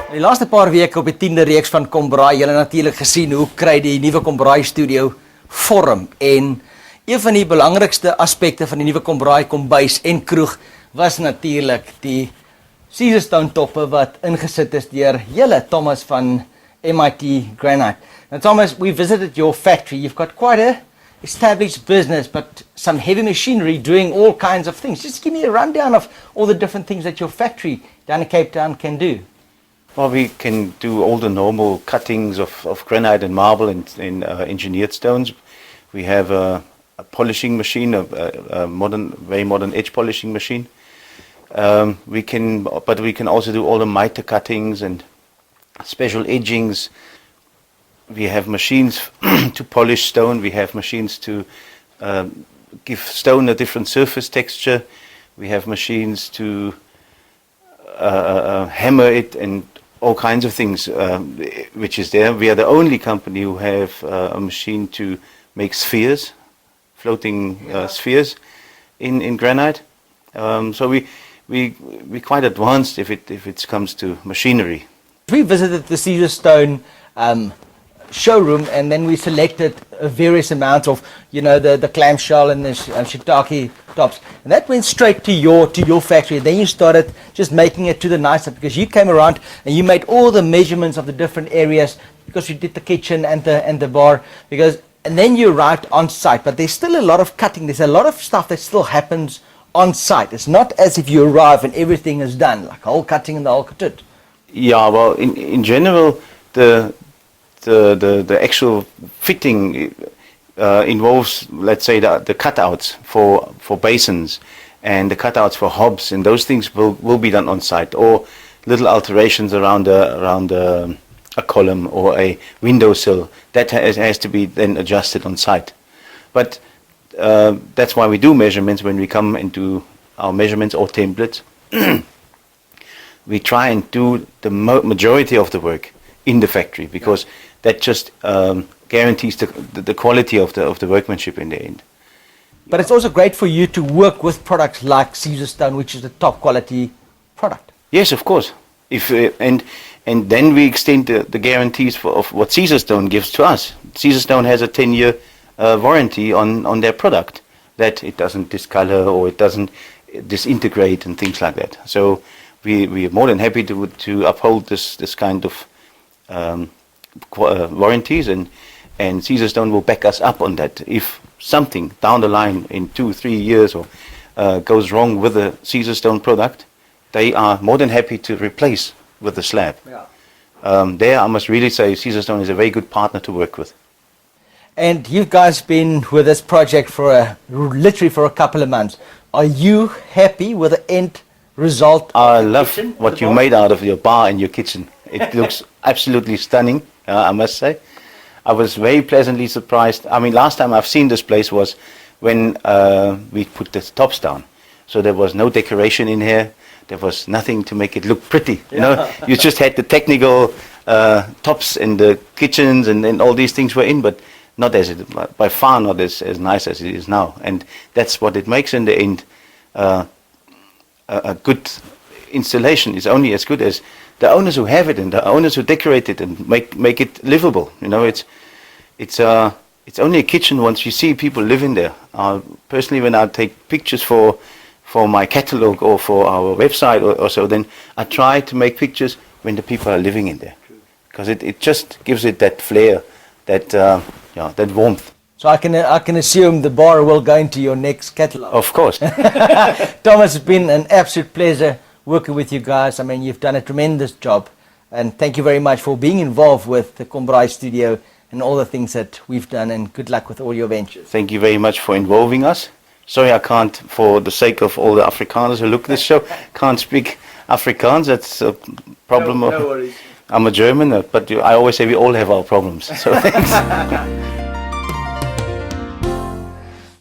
Die laaste paar weke op die 10de reeks van Kom Braai, julle natuurlik gesien hoe kry die nuwe Kom Braai studio vorm. En een van die belangrikste aspekte van die nuwe Kom Braai kombuis en kroeg was natuurlik die Caesarstone toppe wat ingesit is deur julle Thomas van MIT Granite. Now Thomas, we visited your factory. You've got quite a established business, but some heavy machinery doing all kinds of things. Just give me a rundown of all the different things that your factory down in Cape Town can do. Well, we can do all the normal cuttings of granite and marble and engineered stones. We have a polishing machine, a very modern edge polishing machine. We can also do all the miter cuttings and special edgings. We have machines to polish stone. We have machines to give stone a different surface texture. We have machines to hammer it and all kinds of things, which is there. We are the only company who have a machine to make spheres, floating spheres in granite. So we're quite advanced if it comes to machinery. We visited the Caesarstone showroom, and then we selected various amounts of, the clamshell and the shiitake tops, and that went straight to your factory. Then you started just making it to the nicer, because you came around and you made all the measurements of the different areas, because you did the kitchen and the bar, and then you arrived on site. But there's still a lot of cutting. There's a lot of stuff that still happens on site. It's not as if you arrive and everything is done, like whole cutting and the whole katut. Yeah, well, in general, the actual fitting involves, let's say, the cutouts for basins and the cutouts for hobs, and those things will be done on site, or little alterations around a column or a windowsill that has to be then adjusted on site. But that's why we do measurements. When we come and do our measurements or templates, we try and do the majority of the work in the factory, because that just guarantees the quality of the workmanship in the end. But it's also great for you to work with products like Caesarstone, which is the top quality product. Yes, of course. And then we extend the guarantees of what Caesarstone gives to us. Caesarstone has a 10-year warranty on their product, that it doesn't discolor or it doesn't disintegrate and things like that. So we are more than happy to uphold this kind of warranties, and Caesarstone will back us up on that. If something down the line in 2-3 years or goes wrong with the Caesarstone product, they are more than happy to replace with the slab. Yeah. There I must really say Caesarstone is a very good partner to work with. And you guys been with this project literally for a couple of months. Are you happy with the end result? I love what you made out of your bar and your kitchen. It looks absolutely stunning, I must say. I was very pleasantly surprised. I mean, last time I've seen this place was when we put the tops down. So there was no decoration in here. There was nothing to make it look pretty. You just had the technical tops in the kitchens, and then all these things were in, but not by far not as nice as it is now. And that's what it makes in the end. A good installation is only as good as the owners who have it and the owners who decorate it and make it livable. It's only a kitchen once you see people live in there. Personally, when I take pictures for my catalog or for our website or so, then I try to make pictures when the people are living in there, because it just gives it that flair, that warmth. So I can assume the bar will go into your next catalog. Of course. Thomas, it's been an absolute pleasure working with you guys. I mean, you've done a tremendous job, and thank you very much for being involved with the Kom Braai studio and all the things that we've done, and good luck with all your ventures. Thank you very much for involving us. Sorry I can't, for the sake of all the Afrikaners who look at this show, can't speak Afrikaans. That's a problem. No worries. I'm a German, but I always say we all have our problems. So thanks.